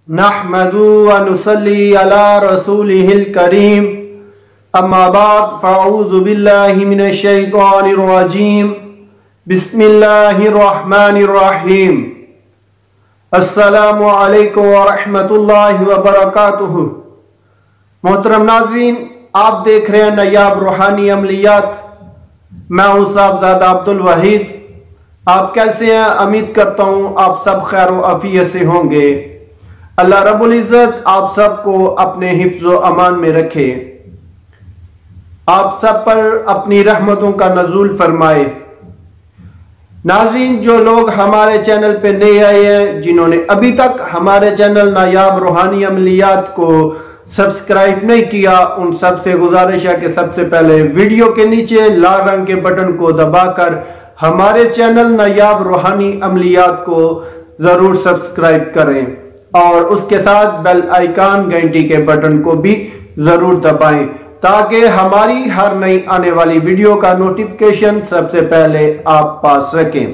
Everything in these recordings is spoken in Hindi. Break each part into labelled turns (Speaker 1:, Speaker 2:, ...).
Speaker 1: नहमदु व नुसल्ली अला रसूलिहिल करीम अम्मा बाद फ़अऊज़ु बिल्लाहि मिनश शैतानिर रजीम बिस्मिल्लाहिर रहमानिर रहीम अस्सलामु अलैकुम व रहमतुल्लाहि व बरकातुहू। मोहतरम नाज़रीन, आप देख रहे हैं नयाब-रोहानी अमलियात। मैं हूं साहबजादा अब्दुल वहीद। आप कैसे हैं? उम्मीद करता हूं आप सब खैर व आफियत से होंगे। अल्लाह रब्बुल इज्जत आप सबको अपने हिफ्ज़ व अमान में रखे, आप सब पर अपनी रहमतों का नज़ूल फरमाए। नाज़रीन, जो लोग हमारे चैनल पे नए आए हैं, जिन्होंने अभी तक हमारे चैनल नयाब-रोहानी अमलियात को सब्सक्राइब नहीं किया, उन सबसे गुजारिश है कि सबसे पहले वीडियो के नीचे लाल रंग के बटन को दबाकर हमारे चैनल नयाब-रोहानी अमलियात को जरूर सब्सक्राइब करें और उसके साथ बेल आइकन घंटी के बटन को भी जरूर दबाएं ताकि हमारी हर नई आने वाली वीडियो का नोटिफिकेशन सबसे पहले आप पा सकें।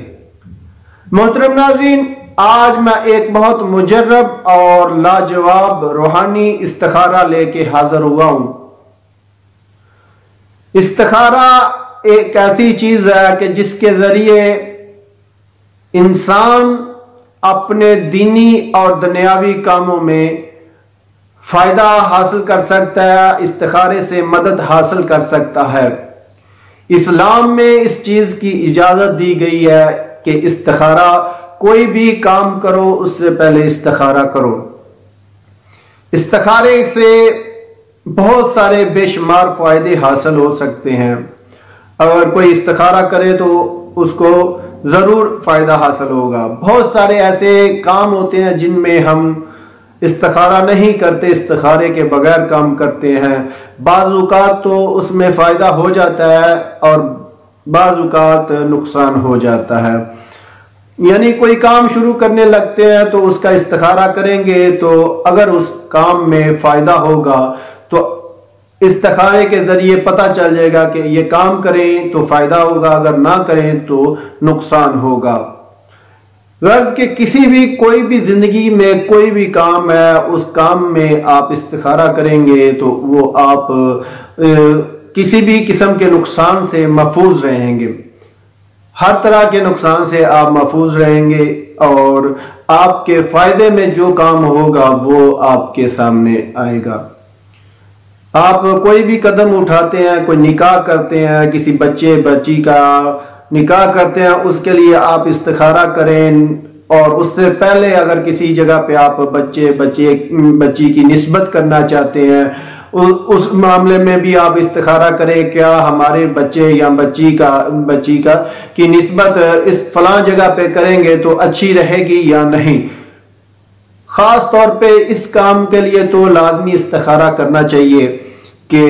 Speaker 1: मोहतरम नाज़रीन, आज मैं एक बहुत मुजर्रब और लाजवाब रूहानी इस्तखारा लेके हाजिर हुआ हूं। इस्तखारा एक ऐसी चीज है कि जिसके जरिए इंसान अपने दीनी और दुनियावी कामों में फायदा हासिल कर सकता है, इस्तिखारे से मदद हासिल कर सकता है। इस्लाम में इस चीज की इजाजत दी गई है कि इस्तिखारा, कोई भी काम करो उससे पहले इस्तिखारा करो। इस्तिखारे से बहुत सारे बेशुमार फायदे हासिल हो सकते हैं। अगर कोई इस्तिखारा करे तो उसको जरूर फायदा हासिल होगा। बहुत सारे ऐसे काम होते हैं जिनमें हम इस्तिखारा नहीं करते, इस्तिखारे के बगैर काम करते हैं। बाज़-औक़ात तो उसमें फायदा हो जाता है और बाज़-औक़ात नुकसान हो जाता है। यानी कोई काम शुरू करने लगते हैं तो उसका इस्तिखारा करेंगे तो अगर उस काम में फायदा होगा तो इस्तिखारे के जरिए पता चल जाएगा कि ये काम करें तो फायदा होगा, अगर ना करें तो नुकसान होगा। गर्ज के किसी भी कोई भी जिंदगी में कोई भी काम है, उस काम में आप इस्तिखारा करेंगे तो वो आप किसी भी किस्म के नुकसान से महफूज रहेंगे। हर तरह के नुकसान से आप महफूज रहेंगे और आपके फायदे में जो काम होगा वो आपके सामने आएगा। आप कोई भी कदम उठाते हैं, कोई निकाह करते हैं, किसी बच्ची का निकाह करते हैं, उसके लिए आप इस्तिखारा करें और उससे पहले अगर किसी जगह पे आप बच्ची की निस्बत करना चाहते हैं, उस मामले में भी आप इस्तिखारा करें, क्या हमारे बच्चे या बच्ची का की निस्बत इस फलां जगह पे करेंगे तो अच्छी रहेगी या नहीं। खास तौर पे इस काम के लिए तो लाजमी इस्तिखारा करना चाहिए कि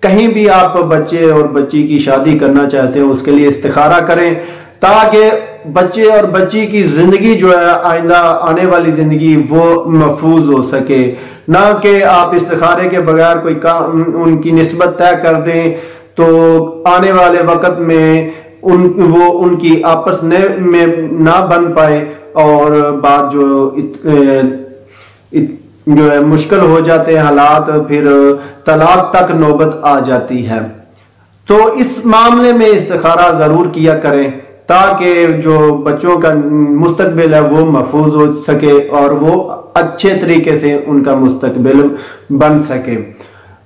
Speaker 1: कहीं भी आप बच्चे और बच्ची की शादी करना चाहते हो उसके लिए इस्तिखारा करें ताकि बच्चे और बच्ची की जिंदगी जो है, आइंदा आने वाली जिंदगी वो महफूज हो सके। ना कि आप इस्तिखारे के बगैर कोई काम उनकी निस्बत तय कर दें तो आने वाले वक्त में वो उनकी आपस में ना बन पाए और बात जो है मुश्किल हो जाते हैं हालात, फिर तलाक तक नौबत आ जाती है। तो इस मामले में इस्तिखारा जरूर किया करें ताकि जो बच्चों का मुस्तकबिल है वो महफूज हो सके और वो अच्छे तरीके से उनका मुस्तकबिल बन सके।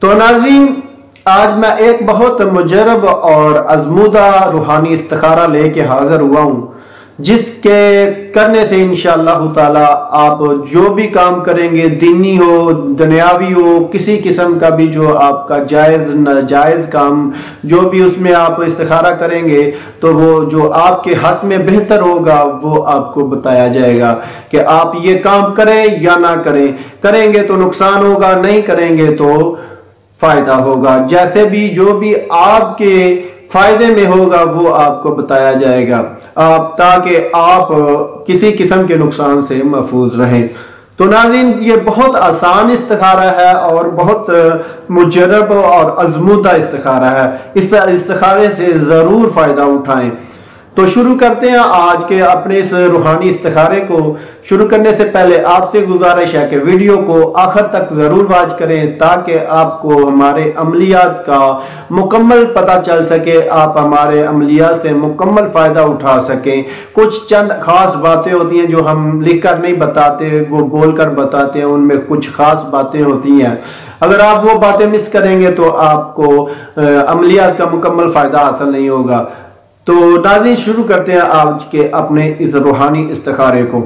Speaker 1: तो नाज़रीन, आज मैं एक बहुत मुजर्रब और आजमूदा रूहानी इस्तिखारा लेके हाजिर हुआ हूं, जिसके करने से इंशाअल्लाह ताला आप जो भी काम करेंगे, दीनी हो, दनियावी हो, किसी किस्म का भी जो आपका जायज नाजायज काम जो भी उसमें आप इस्तिखारा करेंगे तो वो जो आपके हाथ में बेहतर होगा वो आपको बताया जाएगा कि आप ये काम करें या ना करें। करेंगे तो नुकसान होगा, नहीं करेंगे तो फायदा होगा। जैसे भी जो भी आपके फायदे में होगा वो आपको बताया जाएगा ताकि आप किसी किस्म के नुकसान से महफूज रहें। तो नाज़रीन, ये बहुत आसान इस्तिखारा है और बहुत मुजर्रब और आजमूदा इस्तिखारा है। इस इस्तिखारे से जरूर फायदा उठाएं। तो शुरू करते हैं आज के अपने इस रूहानी इस्तिखारे को। शुरू करने से पहले आपसे गुजारिश है कि वीडियो को आखिर तक जरूर वॉच करें ताकि आपको हमारे अमलियात का मुकम्मल पता चल सके, आप हमारे अमलियात से मुकम्मल फायदा उठा सकें। कुछ चंद खास बातें होती हैं जो हम लिखकर नहीं बताते, वो बोलकर बताते हैं, उनमें कुछ खास बातें होती हैं। अगर आप वो बातें मिस करेंगे तो आपको अमलियात का मुकम्मल फायदा हासिल नहीं होगा। तो नाज़रीन शुरू करते हैं आज के अपने इस रूहानी इस्तिखारे को।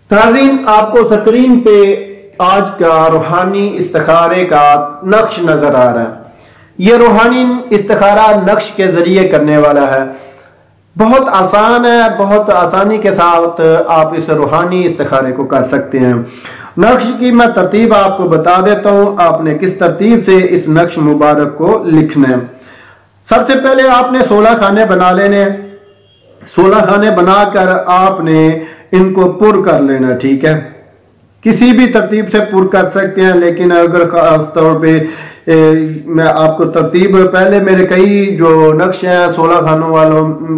Speaker 1: नाज़रीन आपको स्क्रीन पे आज का रूहानी इस्तिखारे का नक्श नजर आ रहा है। ये रूहानी इस्तिखारा नक्श के जरिए करने वाला है। बहुत आसान है, बहुत आसानी के साथ आप इस रूहानी इस्तिखारे को कर सकते हैं। नक्श की मैं तरतीब आपको बता देता हूं, आपने किस तरतीब से इस नक्श मुबारक को लिखना है। सबसे पहले आपने 16 खाने बना लेने। 16 खाने बनाकर आपने इनको पुर कर लेना, ठीक है। किसी भी तरतीब से पुर कर सकते हैं, लेकिन अगर खास तौर पे मैं आपको तरतीब, पहले मेरे कई जो नक्श हैं 16 खानों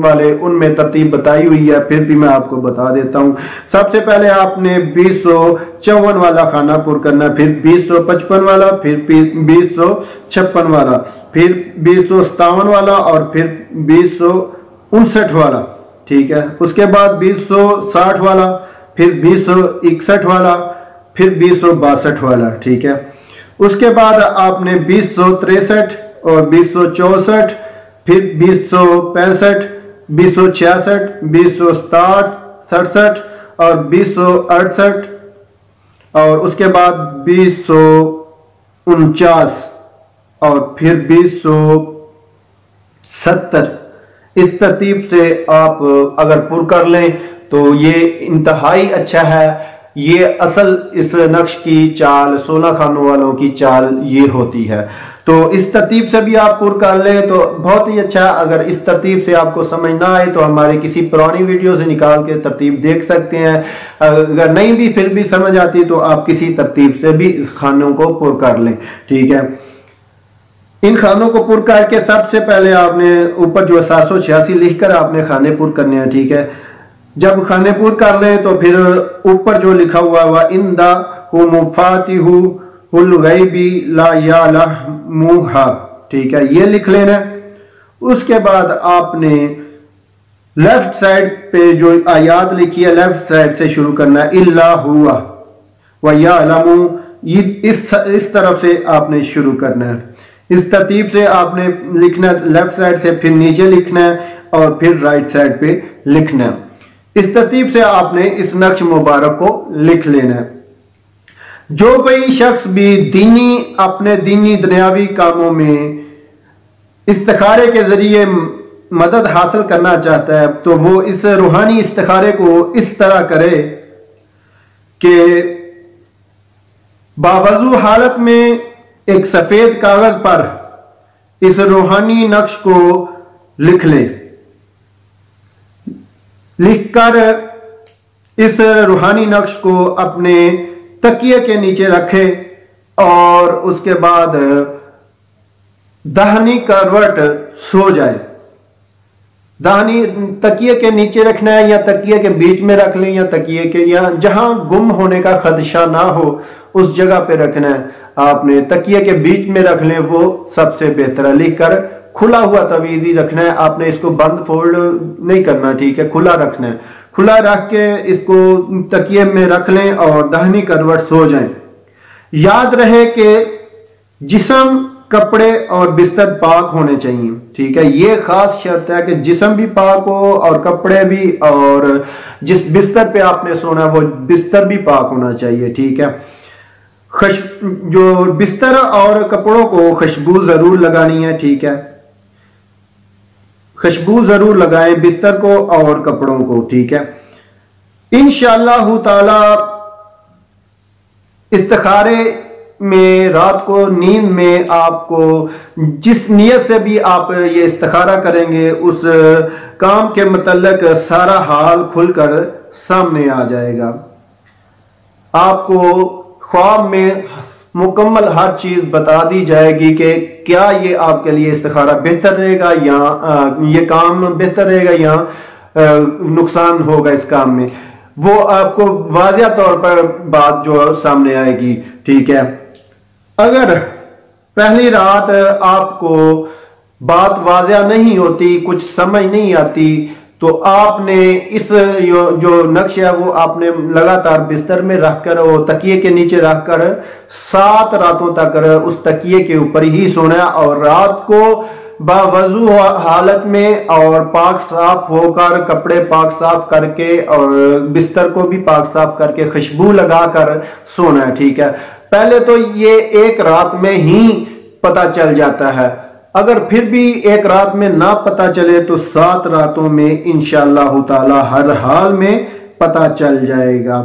Speaker 1: वाले उनमें तरतीब बताई हुई है, फिर भी मैं आपको बता देता हूं। सबसे पहले आपने 2054 वाला खाना पुर करना, फिर 2055 वाला, फिर 2056 वाला, फिर 2057 वाला और फिर 2059 वाला, ठीक है। उसके बाद 2060 वाला, फिर 2061 वाला, फिर 2062 वाला, ठीक है। उसके बाद आपने 2063 और 2064, फिर 2065, 2066, 2067, 67 और 2068 और उसके बाद 2049 और फिर 2070। इस तरतीब से आप अगर पुर कर लें तो ये इंतहाई अच्छा है। ये असल इस नक्श की चाल, 16 खानों वालों की चाल ये होती है। तो इस तरतीब से भी आप पुर कर लें तो बहुत ही अच्छा। अगर इस तरतीब से आपको समझ ना आए तो हमारी किसी पुरानी वीडियो से निकाल के तरतीब देख सकते हैं। अगर नहीं भी फिर भी समझ आती तो आप किसी तरतीब से भी इस खानों को पुर कर लें, ठीक है। इन खानों को पुर करके सबसे पहले आपने ऊपर जो 786 लिखकर आपने खाने पुर करने हैं, ठीक है। जब खाने पुर कर लें तो फिर ऊपर जो लिखा हुआ वह इंदा हु मुफातिहु हुल गैबी ला यालमुहा, ठीक है, ये लिख लेना। उसके बाद आपने लेफ्ट साइड पे जो आयात लिखी है लेफ्ट साइड से शुरू करना है, इल्ला हुआ व यालमु, इस तरफ से आपने शुरू करना है। इस तरतीब से आपने लिखना, लेफ्ट साइड से फिर नीचे लिखना है और फिर राइट साइड पे लिखना है। इस तरतीब से आपने इस नक्श मुबारक को लिख लेना है। जो कोई शख्स भी दीनी, अपने दीनी दुनियावी कामों में इस्तिखारे के जरिए मदद हासिल करना चाहता है तो वो इस रूहानी इस्तिखारे को इस तरह करे कि बावजू हालत में एक सफेद कागज पर इस रूहानी नक्श को लिख ले। लिखकर इस रूहानी नक्श को अपने तकिए के नीचे रखे और उसके बाद दाहिनी करवट सो जाए। दाहिनी तकिए के नीचे रखना है या तकिए के बीच में रख लें, या तकिए के या जहां गुम होने का खदशा ना हो उस जगह पे रखना है। आपने तकिए के बीच में रख लें, वो सबसे बेहतर है। लिखकर खुला हुआ तवीज़ ही रखना है, आपने इसको बंद फोल्ड नहीं करना, ठीक है, खुला रखना है। खुला रख के इसको तकिए में रख लें और दाहिनी करवट सो जाएं। याद रहे कि जिस्म, कपड़े और बिस्तर पाक होने चाहिए, ठीक है। ये खास शर्त है कि जिस्म भी पाक हो और कपड़े भी, और जिस बिस्तर पे आपने सोना वो बिस्तर भी पाक होना चाहिए, ठीक है। जो बिस्तर और कपड़ों को खुशबू जरूर लगानी है, ठीक है। खुशबू जरूर लगाएं बिस्तर को और कपड़ों को, ठीक है। इंशाअल्लाह ताला इस्तिखारे में रात को नींद में आपको जिस नियत से भी आप ये इस्तिखारा करेंगे उस काम के मुतल्लिक सारा हाल खुलकर सामने आ जाएगा। आपको ख्वाब में मुकम्मल हर चीज बता दी जाएगी कि क्या ये आपके लिए इस्तिखारा बेहतर रहेगा या ये काम बेहतर रहेगा या नुकसान होगा इस काम में, वो आपको वाज़िया तौर पर बात जो सामने आएगी। ठीक है, अगर पहली रात आपको बात वाज़िया नहीं होती, कुछ समझ नहीं आती, तो आपने इस जो नक्श है वो आपने लगातार बिस्तर में रखकर वो तकिए के नीचे रखकर 7 रातों तक उस तकिए के ऊपर ही सोना और रात को बावजू हालत में और पाक साफ होकर, कपड़े पाक साफ करके और बिस्तर को भी पाक साफ करके खुशबू लगाकर सोना है। ठीक है, पहले तो ये एक रात में ही पता चल जाता है, अगर फिर भी एक रात में ना पता चले तो 7 रातों में इंशाअल्लाह ताला हर हाल में पता चल जाएगा।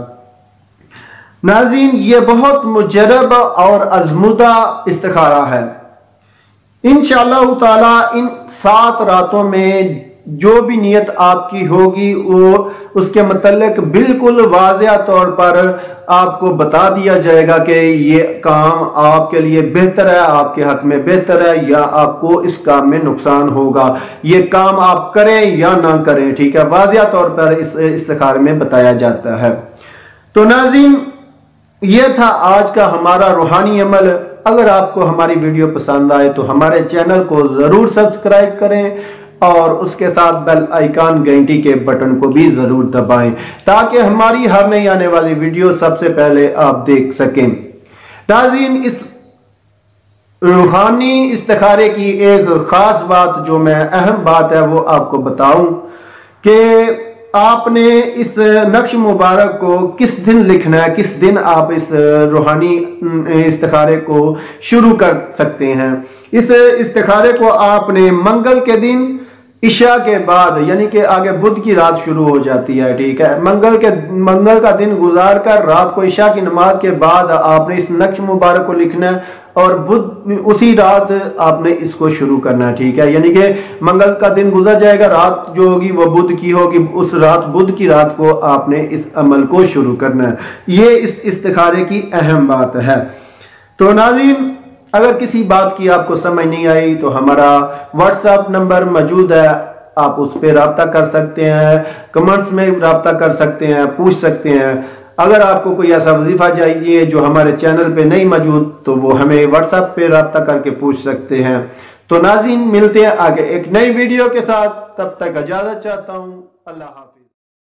Speaker 1: नाज़रीन, ये बहुत मुजरब और आजमुदा इस्तिखारा है। इंशाअल्लाह ताला इन 7 रातों में जो भी नियत आपकी होगी वो उसके मतलब बिल्कुल वाज़िया तौर पर आपको बता दिया जाएगा कि ये काम आपके लिए बेहतर है, आपके हक में बेहतर है या आपको इस काम में नुकसान होगा, ये काम आप करें या ना करें। ठीक है, वाज़िया तौर पर इस इस्तिखारे में बताया जाता है। तो नाज़रीन, ये था आज का हमारा रूहानी अमल। अगर आपको हमारी वीडियो पसंद आए तो हमारे चैनल को जरूर सब्सक्राइब करें और उसके साथ बेल आइकन घंटी के बटन को भी जरूर दबाएं ताकि हमारी हर नई आने वाली वीडियो सबसे पहले आप देख सकें। नाज़रीन, इस रूहानी इस्तिखारे की एक खास बात जो मैं अहम बात है वो आपको बताऊं कि आपने इस नक्श मुबारक को किस दिन लिखना है, किस दिन आप इस रूहानी इस्तिखारे को शुरू कर सकते हैं। इस इस्तिखारे को आपने मंगल के दिन इशा के बाद, यानी कि आगे बुध की रात शुरू हो जाती है। ठीक है, मंगल का दिन गुजार कर रात को इशा की नमाज के बाद आपने इस नक्श मुबारक को लिखना है और बुध उसी रात आपने इसको शुरू करना है। ठीक है, यानी कि मंगल का दिन गुजर जाएगा, रात जो होगी वो बुध की होगी, उस रात बुध की रात को आपने इस अमल को शुरू करना है। ये इस इस्तिखारे की अहम बात है। तो नाज़रीन, अगर किसी बात की आपको समझ नहीं आई तो हमारा व्हाट्सएप नंबर मौजूद है, आप उस पर राब्ता कर सकते हैं, कमेंट्स में राब्ता कर सकते हैं, पूछ सकते हैं। अगर आपको कोई ऐसा वजीफा चाहिए जो हमारे चैनल पे नहीं मौजूद तो वो हमें व्हाट्सएप पे राब्ता करके पूछ सकते हैं। तो नाज़रीन, मिलते हैं आगे एक नई वीडियो के साथ, तब तक इजाजत चाहता हूं। अल्लाह हाफ़िज़।